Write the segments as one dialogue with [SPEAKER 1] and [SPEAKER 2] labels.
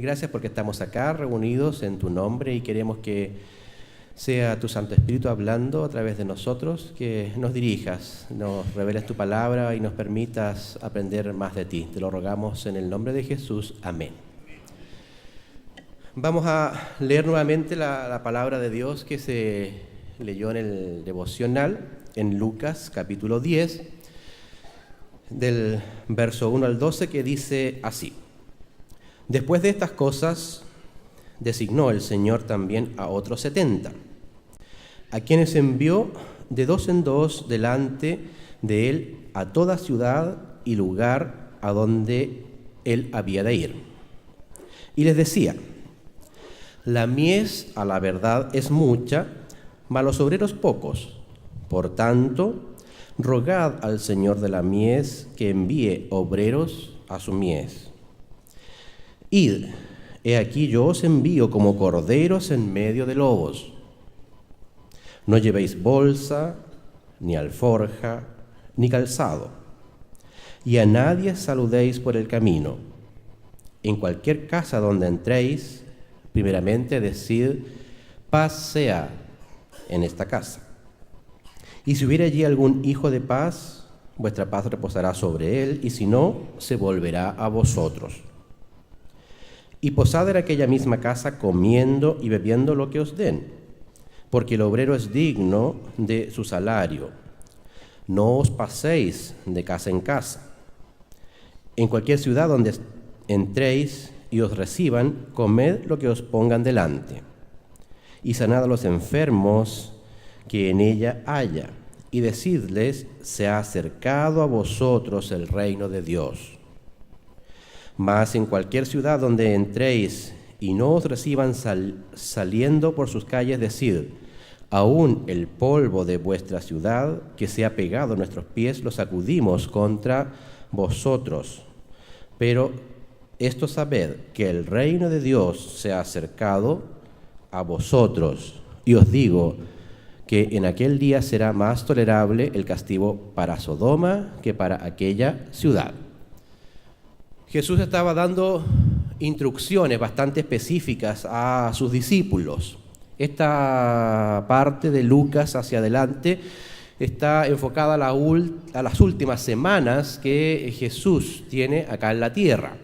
[SPEAKER 1] gracias porque estamos acá reunidos en tu nombre y queremos que sea tu Santo Espíritu hablando a través de nosotros, que nos dirijas, nos reveles tu palabra y nos permitas aprender más de ti. Te lo rogamos en el nombre de Jesús. Amén. Vamos a leer nuevamente la palabra de Dios que se leyó en el devocional, en Lucas capítulo 10, del verso 1 al 12, que dice así: Después de estas cosas, designó el Señor también a otros 70, a quienes envió de dos en dos delante de él a toda ciudad y lugar a donde él había de ir. Y les decía: La mies a la verdad es mucha, mas los obreros pocos. Por tanto, rogad al Señor de la mies que envíe obreros a su mies. Id, he aquí yo os envío como corderos en medio de lobos. No llevéis bolsa, ni alforja, ni calzado, y a nadie saludéis por el camino. En cualquier casa donde entréis, primeramente decid: paz sea en esta casa. Y si hubiera allí algún hijo de paz, vuestra paz reposará sobre él, y si no, se volverá a vosotros. Y posad en aquella misma casa, comiendo y bebiendo lo que os den, porque el obrero es digno de su salario. No os paséis de casa en casa. En cualquier ciudad donde entréis y os reciban, comed lo que os pongan delante, y sanad a los enfermos que en ella haya, y decidles: se ha acercado a vosotros el reino de Dios. Mas en cualquier ciudad donde entréis y no os reciban saliendo por sus calles, decid: aún el polvo de vuestra ciudad que se ha pegado a nuestros pies lo sacudimos contra vosotros. Pero esto sabed, que el reino de Dios se ha acercado a vosotros. Y os digo que en aquel día será más tolerable el castigo para Sodoma que para aquella ciudad. Jesús estaba dando instrucciones bastante específicas a sus discípulos. Esta parte de Lucas hacia adelante está enfocada a las últimas semanas que Jesús tiene acá en la tierra.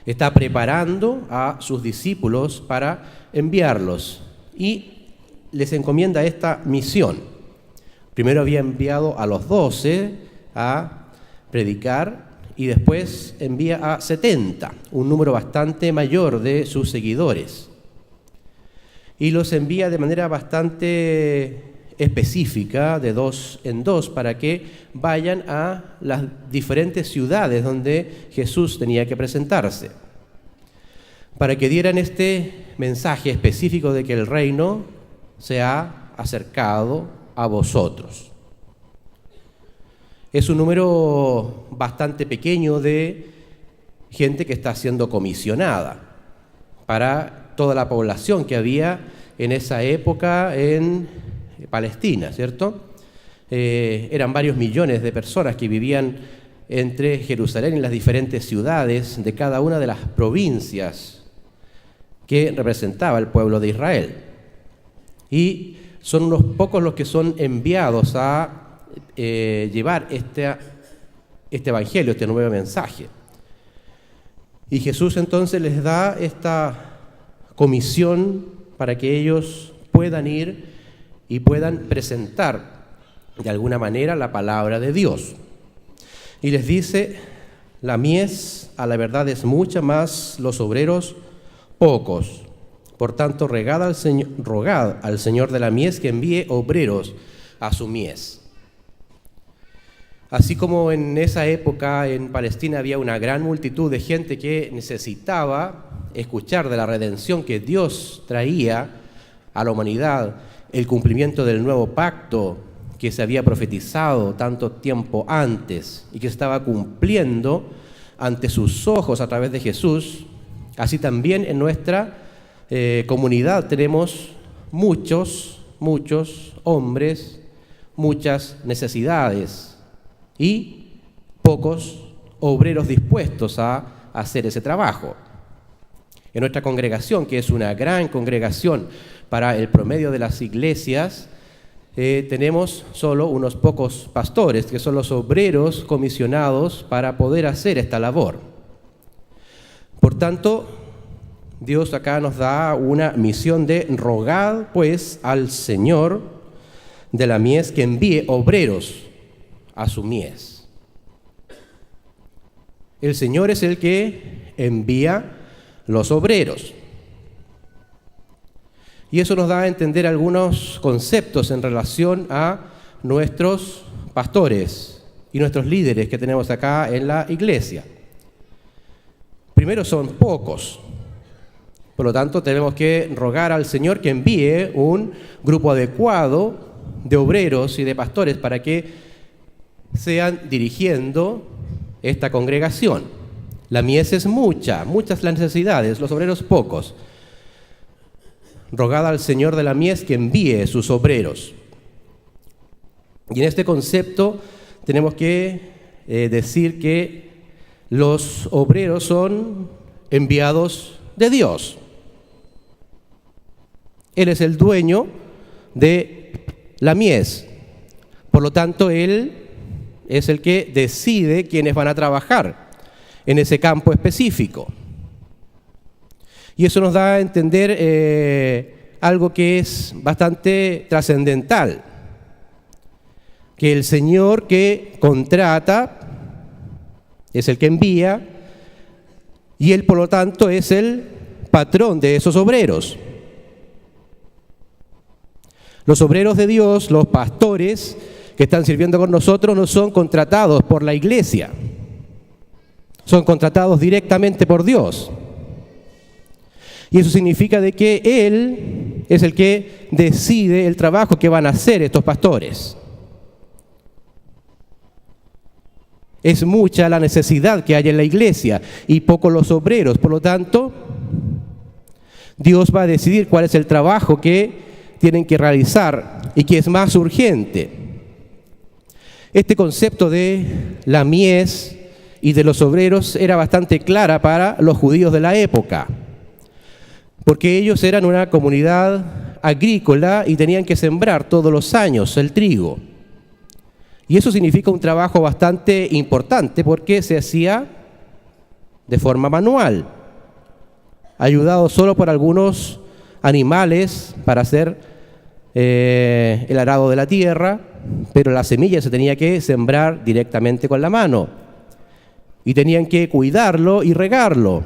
[SPEAKER 1] Está preparando a sus discípulos para enviarlos y les encomienda esta misión. Primero había enviado a los 12 a predicar y después envía a 70, un número bastante mayor de sus seguidores. Y los envía de manera bastante específica, de dos en dos, para que vayan a las diferentes ciudades donde Jesús tenía que presentarse, para que dieran este mensaje específico de que el reino se ha acercado a vosotros. Es un número bastante pequeño de gente que está siendo comisionada para toda la población que había en esa época en Palestina, ¿cierto? Eran varios millones de personas que vivían entre Jerusalén y las diferentes ciudades de cada una de las provincias que representaba el pueblo de Israel. Y son unos pocos los que son enviados a llevar este evangelio, este nuevo mensaje. Y Jesús entonces les da esta comisión para que ellos puedan ir y puedan presentar de alguna manera la palabra de Dios. Y les dice: la mies a la verdad es mucha, más los obreros pocos. Por tanto, rogad al Señor de la mies que envíe obreros a su mies. Así como en esa época en Palestina había una gran multitud de gente que necesitaba escuchar de la redención que Dios traía a la humanidad, el cumplimiento del nuevo pacto que se había profetizado tanto tiempo antes y que estaba cumpliendo ante sus ojos a través de Jesús, así también en nuestra comunidad tenemos muchos hombres, muchas necesidades y pocos obreros dispuestos a hacer ese trabajo. En nuestra congregación, que es una gran congregación para el promedio de las iglesias, tenemos solo unos pocos pastores, que son los obreros comisionados para poder hacer esta labor. Por tanto, Dios acá nos da una misión de rogar, pues, al Señor de la mies que envíe obreros a su mies. El Señor es el que envía los obreros. Y eso nos da a entender algunos conceptos en relación a nuestros pastores y nuestros líderes que tenemos acá en la iglesia. Primero, son pocos. Por lo tanto, tenemos que rogar al Señor que envíe un grupo adecuado de obreros y de pastores para que sean dirigiendo esta congregación. La mies es muchas las necesidades, los obreros pocos. Rogad al Señor de la mies que envíe sus obreros. Y en este concepto tenemos que decir que los obreros son enviados de Dios. Él es el dueño de la mies. Por lo tanto, Él es el que decide quiénes van a trabajar en ese campo específico. Y eso nos da a entender algo que es bastante trascendental, que el Señor que contrata es el que envía y Él, por lo tanto, es el patrón de esos obreros. Los obreros de Dios, los pastores que están sirviendo con nosotros, no son contratados por la iglesia, son contratados directamente por Dios. Y eso significa de que Él es el que decide el trabajo que van a hacer estos pastores. Es mucha la necesidad que hay en la iglesia y pocos los obreros. Por lo tanto, Dios va a decidir cuál es el trabajo que tienen que realizar y que es más urgente. Este concepto de la mies y de los obreros era bastante clara para los judíos de la época, porque ellos eran una comunidad agrícola y tenían que sembrar todos los años el trigo. Y eso significa un trabajo bastante importante porque se hacía de forma manual, ayudado solo por algunos animales para hacer el arado de la tierra, pero la semilla se tenía que sembrar directamente con la mano y tenían que cuidarlo y regarlo.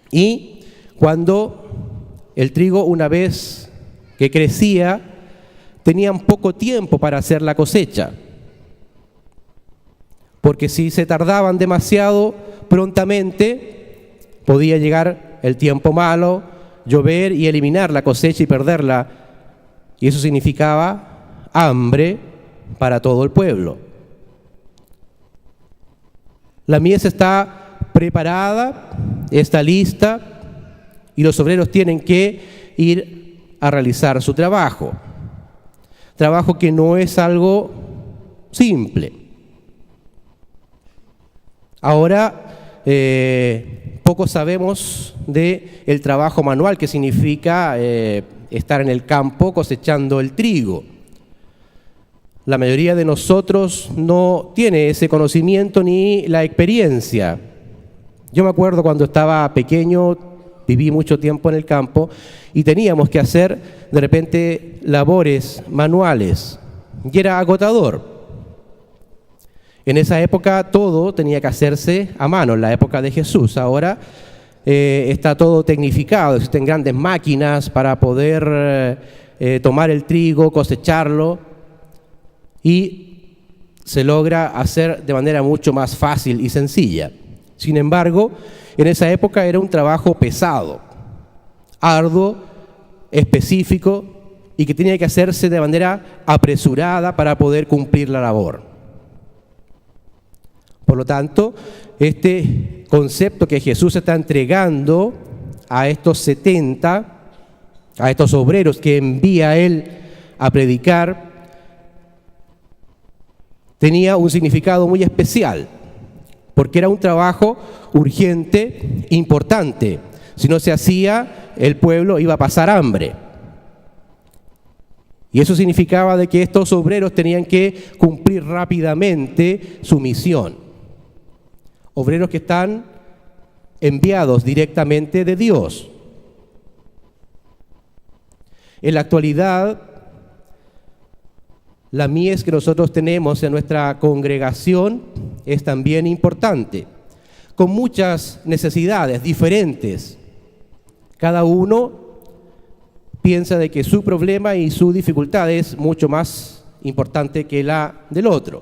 [SPEAKER 1] Y cuando el trigo, una vez que crecía, tenían poco tiempo para hacer la cosecha, porque si se tardaban demasiado prontamente, podía llegar el tiempo malo, llover y eliminar la cosecha y perderla, y eso significaba hambre para todo el pueblo. La mies está preparada, está lista, y los obreros tienen que ir a realizar su trabajo. Trabajo que no es algo simple. Ahora, poco sabemos del trabajo manual, que significa estar en el campo cosechando el trigo. La mayoría de nosotros no tiene ese conocimiento ni la experiencia. Yo me acuerdo cuando estaba pequeño, viví mucho tiempo en el campo y teníamos que hacer de repente labores manuales y era agotador. En esa época todo tenía que hacerse a mano, en la época de Jesús. Ahora está todo tecnificado, existen grandes máquinas para poder tomar el trigo, cosecharlo, y se logra hacer de manera mucho más fácil y sencilla. Sin embargo, en esa época era un trabajo pesado, arduo, específico y que tenía que hacerse de manera apresurada para poder cumplir la labor. Por lo tanto, este concepto que Jesús está entregando a estos 70, a estos obreros que envía Él a predicar, tenía un significado muy especial, porque era un trabajo urgente, importante. Si no se hacía, el pueblo iba a pasar hambre. Y eso significaba de que estos obreros tenían que cumplir rápidamente su misión. Obreros que están enviados directamente de Dios. En la actualidad, la mies que nosotros tenemos en nuestra congregación es también importante, con muchas necesidades diferentes. Cada uno piensa de que su problema y su dificultad es mucho más importante que la del otro.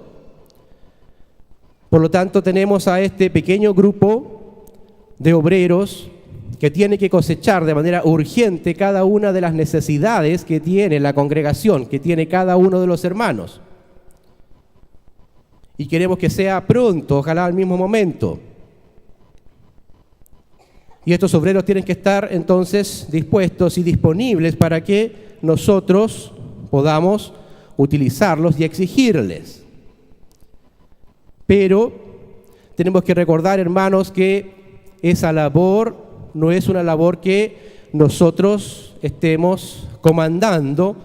[SPEAKER 1] Por lo tanto, tenemos a este pequeño grupo de obreros que tiene que cosechar de manera urgente cada una de las necesidades que tiene la congregación, que tiene cada uno de los hermanos. Y queremos que sea pronto, ojalá al mismo momento. Y estos obreros tienen que estar entonces dispuestos y disponibles para que nosotros podamos utilizarlos y exigirles. Pero tenemos que recordar, hermanos, que esa labor no es una labor que nosotros estemos comandando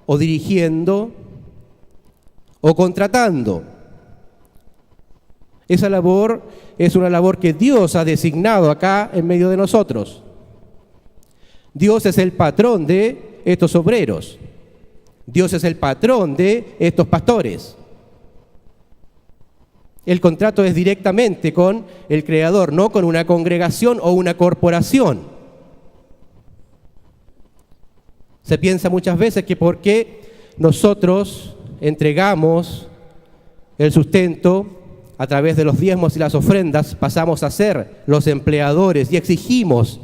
[SPEAKER 1] o dirigiendo o contratando. Esa labor es una labor que Dios ha designado acá en medio de nosotros. Dios es el patrón de estos obreros. Dios es el patrón de estos pastores. El contrato es directamente con el Creador, no con una congregación o una corporación. Se piensa muchas veces que porque nosotros entregamos el sustento a través de los diezmos y las ofrendas, pasamos a ser los empleadores y exigimos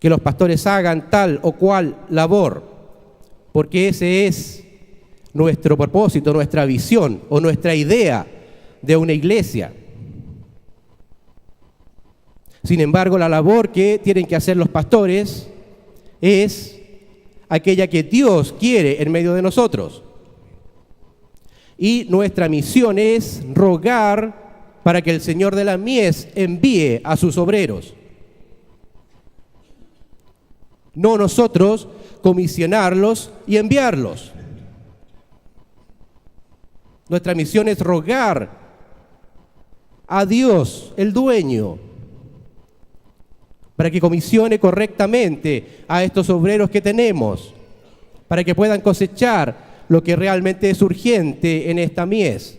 [SPEAKER 1] que los pastores hagan tal o cual labor, porque ese es nuestro propósito, nuestra visión o nuestra idea de una iglesia. Sin embargo, la labor que tienen que hacer los pastores es aquella que Dios quiere en medio de nosotros. Y nuestra misión es rogar para que el Señor de la mies envíe a sus obreros. No nosotros comisionarlos y enviarlos. Nuestra misión es rogar a Dios, el dueño, para que comisione correctamente a estos obreros que tenemos, para que puedan cosechar lo que realmente es urgente en esta mies.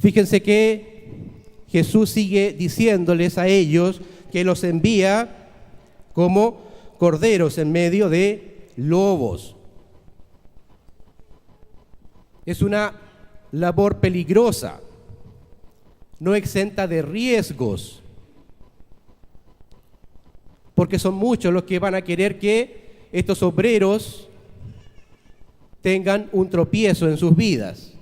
[SPEAKER 1] Fíjense que Jesús sigue diciéndoles a ellos que los envía como corderos en medio de lobos. Es una labor peligrosa, no exenta de riesgos, porque son muchos los que van a querer que estos obreros tengan un tropiezo en sus vidas,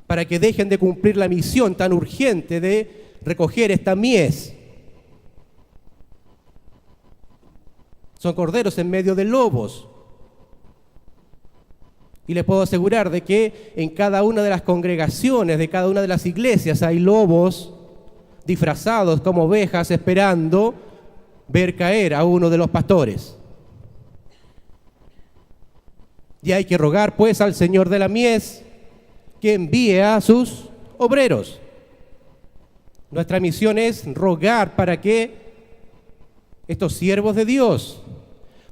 [SPEAKER 1] para que dejen de cumplir la misión tan urgente de recoger esta mies. Son corderos en medio de lobos. Y les puedo asegurar de que en cada una de las congregaciones, de cada una de las iglesias, hay lobos disfrazados como ovejas esperando ver caer a uno de los pastores. Y hay que rogar pues al Señor de la mies que envíe a sus obreros. Nuestra misión es rogar para que estos siervos de Dios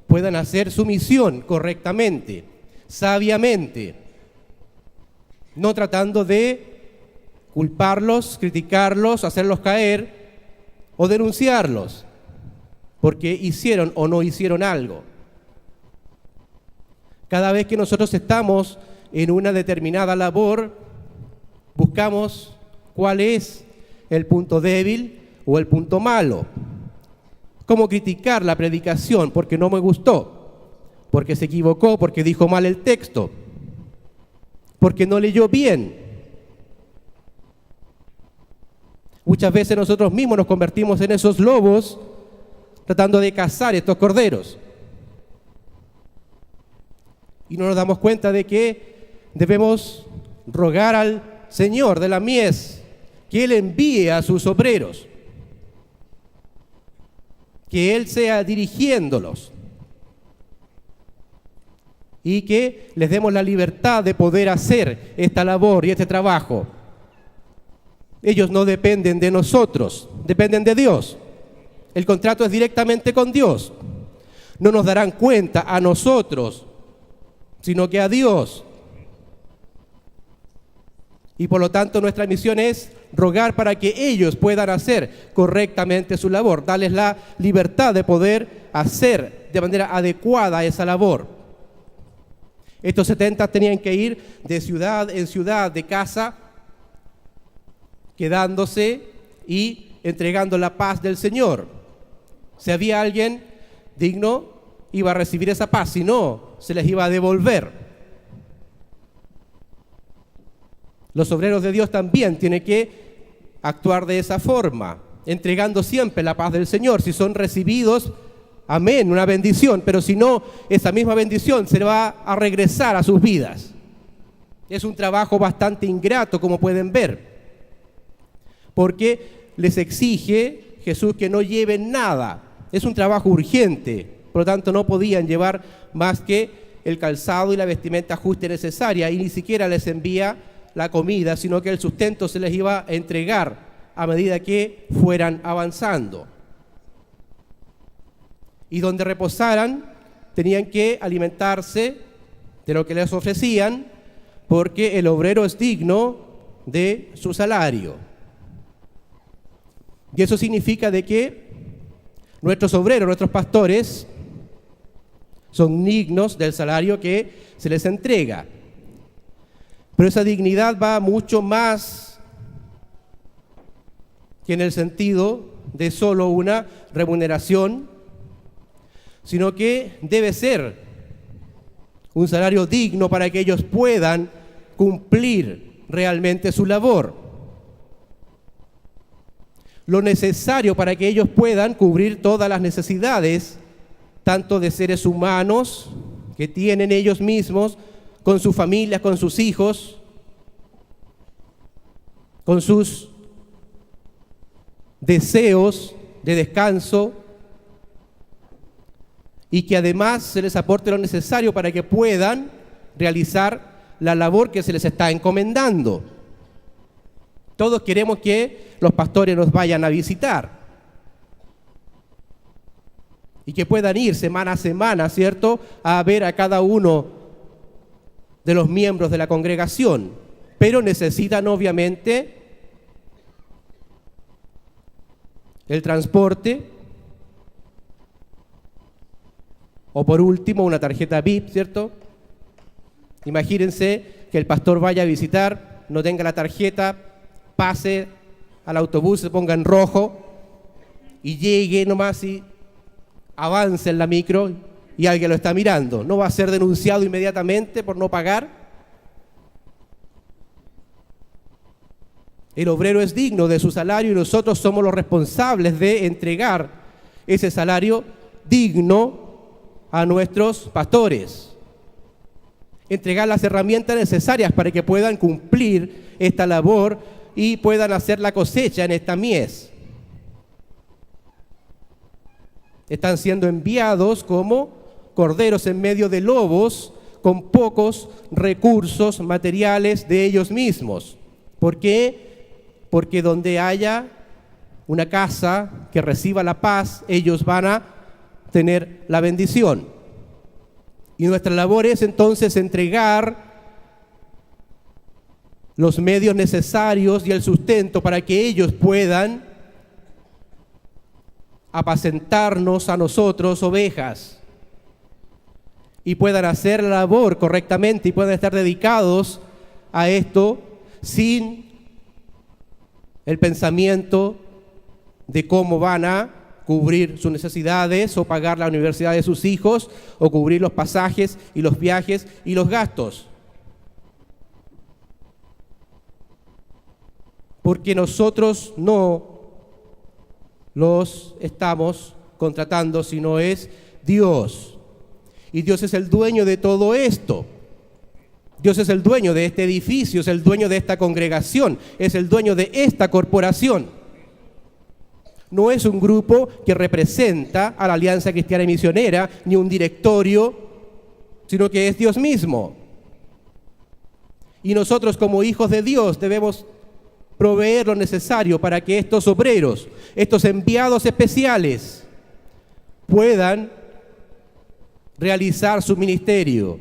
[SPEAKER 1] puedan hacer su misión correctamente, sabiamente, no tratando de culparlos, criticarlos, hacerlos caer o denunciarlos porque hicieron o no hicieron algo. Cada vez que nosotros estamos en una determinada labor, buscamos cuál es el punto débil o el punto malo. Cómo criticar la predicación porque no me gustó, porque se equivocó, porque dijo mal el texto, porque no leyó bien. Muchas veces nosotros mismos nos convertimos en esos lobos tratando de cazar estos corderos. Y no nos damos cuenta de que debemos rogar al Señor de la mies que Él envíe a sus obreros, que Él sea dirigiéndolos y que les demos la libertad de poder hacer esta labor y este trabajo. Ellos no dependen de nosotros, dependen de Dios. El contrato es directamente con Dios. No nos darán cuenta a nosotros, sino que a Dios. Y por lo tanto nuestra misión es rogar para que ellos puedan hacer correctamente su labor, darles la libertad de poder hacer de manera adecuada esa labor. Estos 70 tenían que ir de ciudad en ciudad, de casa, quedándose y entregando la paz del Señor. Si había alguien digno, iba a recibir esa paz, si no, se les iba a devolver. Los obreros de Dios también tienen que actuar de esa forma, entregando siempre la paz del Señor. Si son recibidos, amén, una bendición, pero si no, esa misma bendición se va a regresar a sus vidas. Es un trabajo bastante ingrato, como pueden ver, porque les exige Jesús que no lleven nada. Es un trabajo urgente, por lo tanto no podían llevar más que el calzado y la vestimenta justa y necesaria, y ni siquiera les envía la comida, sino que el sustento se les iba a entregar a medida que fueran avanzando. Y donde reposaran, tenían que alimentarse de lo que les ofrecían, porque el obrero es digno de su salario. Y eso significa de que nuestros obreros, nuestros pastores, son dignos del salario que se les entrega. Pero esa dignidad va mucho más que en el sentido de solo una remuneración, sino que debe ser un salario digno para que ellos puedan cumplir realmente su labor. Lo necesario para que ellos puedan cubrir todas las necesidades, tanto de seres humanos que tienen ellos mismos, con sus familias, con sus hijos, con sus deseos de descanso, y que además se les aporte lo necesario para que puedan realizar la labor que se les está encomendando. Todos queremos que los pastores nos vayan a visitar y que puedan ir semana a semana, ¿cierto?, a ver a cada uno de los miembros de la congregación, pero necesitan obviamente el transporte o por último una tarjeta VIP, ¿cierto? Imagínense que el pastor vaya a visitar, no tenga la tarjeta, pase al autobús, se ponga en rojo y llegue nomás y avance en la micro y alguien lo está mirando. ¿No va a ser denunciado inmediatamente por no pagar? El obrero es digno de su salario y nosotros somos los responsables de entregar ese salario digno a nuestros pastores. Entregar las herramientas necesarias para que puedan cumplir esta labor y puedan hacer la cosecha en esta mies. Están siendo enviados como corderos en medio de lobos, con pocos recursos materiales de ellos mismos. ¿Por qué? Porque donde haya una casa que reciba la paz, ellos van a tener la bendición. Y nuestra labor es entonces entregar los medios necesarios y el sustento para que ellos puedan apacentarnos a nosotros, ovejas, y puedan hacer la labor correctamente y puedan estar dedicados a esto sin el pensamiento de cómo van a cubrir sus necesidades o pagar la universidad de sus hijos o cubrir los pasajes y los viajes y los gastos. Porque nosotros no los estamos contratando, sino es Dios. Y Dios es el dueño de todo esto. Dios es el dueño de este edificio, es el dueño de esta congregación, es el dueño de esta corporación. No es un grupo que representa a la Alianza Cristiana y Misionera, ni un directorio, sino que es Dios mismo. Y nosotros como hijos de Dios debemos proveer lo necesario para que estos obreros, estos enviados especiales, puedan realizar su ministerio.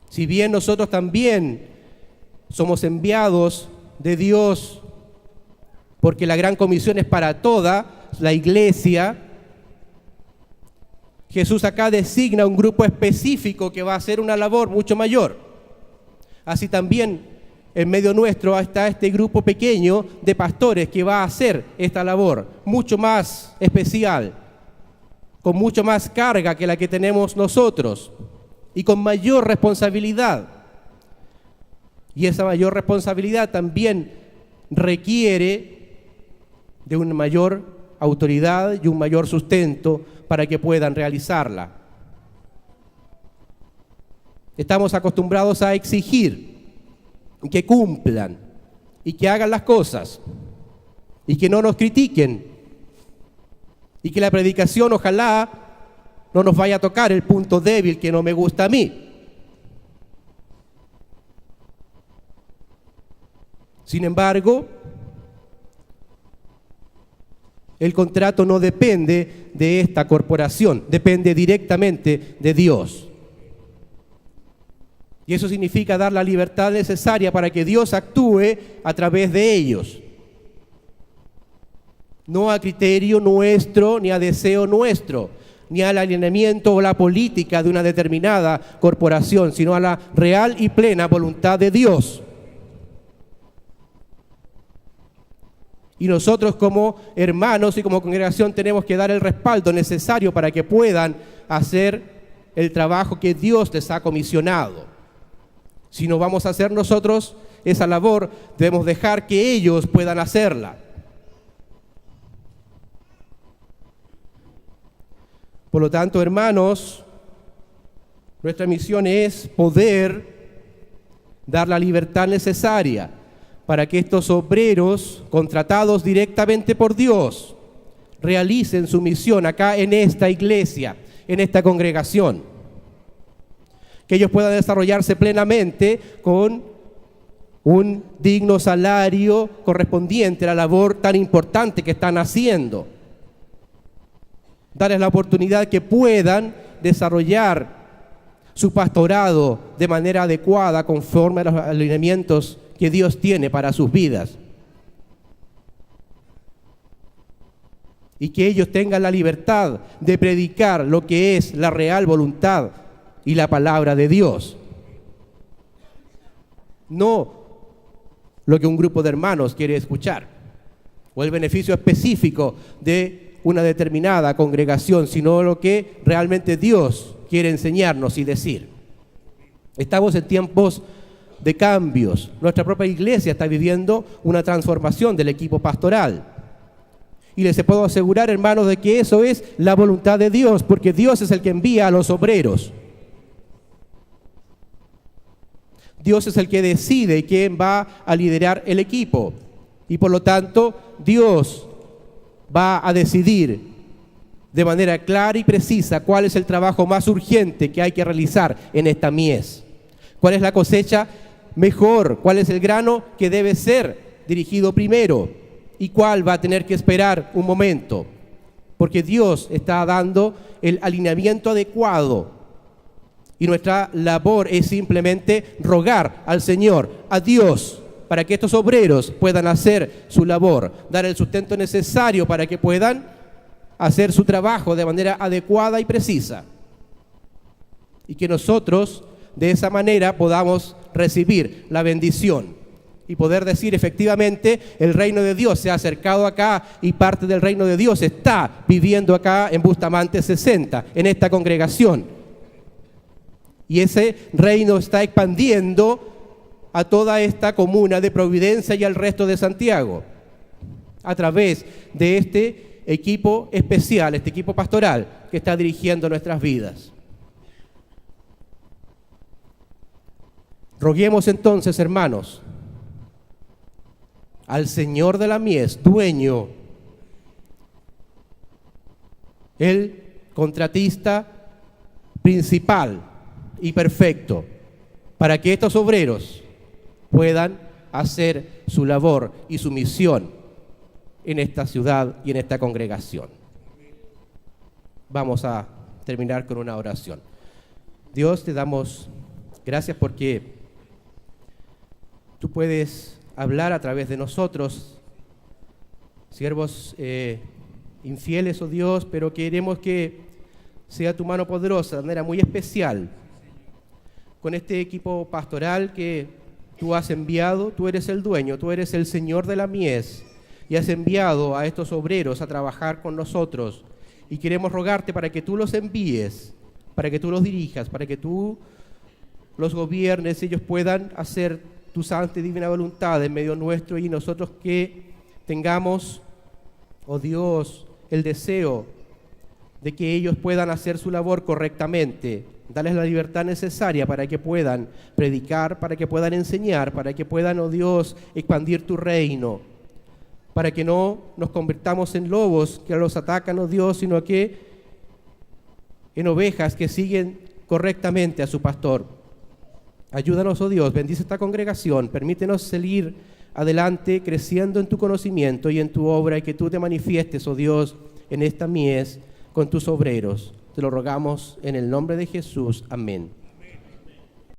[SPEAKER 1] Si bien nosotros también somos enviados de Dios, porque la gran comisión es para toda la iglesia, Jesús acá designa un grupo específico que va a hacer una labor mucho mayor. Así también en medio nuestro está este grupo pequeño de pastores que va a hacer esta labor mucho más especial, con mucho más carga que la que tenemos nosotros y con mayor responsabilidad. Y esa mayor responsabilidad también requiere de una mayor autoridad y un mayor sustento para que puedan realizarla. Estamos acostumbrados a exigir que cumplan y que hagan las cosas y que no nos critiquen y que la predicación ojalá no nos vaya a tocar el punto débil que no me gusta a mí. Sin embargo, el contrato no depende de esta corporación, depende directamente de Dios. Y eso significa dar la libertad necesaria para que Dios actúe a través de ellos. No a criterio nuestro, ni a deseo nuestro, ni al alineamiento o la política de una determinada corporación, sino a la real y plena voluntad de Dios. Y nosotros como hermanos y como congregación tenemos que dar el respaldo necesario para que puedan hacer el trabajo que Dios les ha comisionado. Si no vamos a hacer nosotros esa labor, debemos dejar que ellos puedan hacerla. Por lo tanto, hermanos, nuestra misión es poder dar la libertad necesaria para que estos obreros contratados directamente por Dios realicen su misión acá en esta iglesia, en esta congregación. Que ellos puedan desarrollarse plenamente con un digno salario correspondiente a la labor tan importante que están haciendo. Darles la oportunidad que puedan desarrollar su pastorado de manera adecuada conforme a los alineamientos que Dios tiene para sus vidas. Y que ellos tengan la libertad de predicar lo que es la real voluntad y la palabra de Dios. No lo que un grupo de hermanos quiere escuchar, o el beneficio específico de una determinada congregación, sino lo que realmente Dios quiere enseñarnos y decir. Estamos en tiempos de cambios. Nuestra propia iglesia está viviendo una transformación del equipo pastoral. Y les puedo asegurar, hermanos, de que eso es la voluntad de Dios, porque Dios es el que envía a los obreros. Dios es el que decide quién va a liderar el equipo. Y por lo tanto, Dios va a decidir de manera clara y precisa cuál es el trabajo más urgente que hay que realizar en esta mies. ¿Cuál es la cosecha mejor? ¿Cuál es el grano que debe ser dirigido primero? ¿Y cuál va a tener que esperar un momento? Porque Dios está dando el alineamiento adecuado. Y nuestra labor es simplemente rogar al Señor, a Dios, para que estos obreros puedan hacer su labor, dar el sustento necesario para que puedan hacer su trabajo de manera adecuada y precisa. Y que nosotros de esa manera podamos recibir la bendición y poder decir efectivamente el reino de Dios se ha acercado acá y parte del reino de Dios está viviendo acá en Bustamante 60, en esta congregación. Y ese reino está expandiendo a toda esta comuna de Providencia y al resto de Santiago a través de este equipo especial, este equipo pastoral que está dirigiendo nuestras vidas. Roguemos entonces, hermanos, al Señor de la mies, dueño, el contratista principal y perfecto, para que estos obreros puedan hacer su labor y su misión en esta ciudad y en esta congregación. Vamos a terminar con una oración. Dios, te damos gracias porque tú puedes hablar a través de nosotros, siervos infieles, oh Dios, pero queremos que sea tu mano poderosa de manera muy especial con este equipo pastoral que tú has enviado. Tú eres el dueño, tú eres el Señor de la mies y has enviado a estos obreros a trabajar con nosotros, y queremos rogarte para que tú los envíes, para que tú los dirijas, para que tú los gobiernes, ellos puedan hacer tu santa y divina voluntad en medio nuestro, y nosotros que tengamos, oh Dios, el deseo de que ellos puedan hacer su labor correctamente. Darles la libertad necesaria para que puedan predicar, para que puedan enseñar, para que puedan, oh Dios, expandir tu reino, para que no nos convirtamos en lobos que los atacan, oh Dios, sino que en ovejas que siguen correctamente a su pastor. Ayúdanos, oh Dios, bendice esta congregación, permítenos seguir adelante creciendo en tu conocimiento y en tu obra, y que tú te manifiestes, oh Dios, en esta mies con tus obreros. Te lo rogamos en el nombre de Jesús. Amén.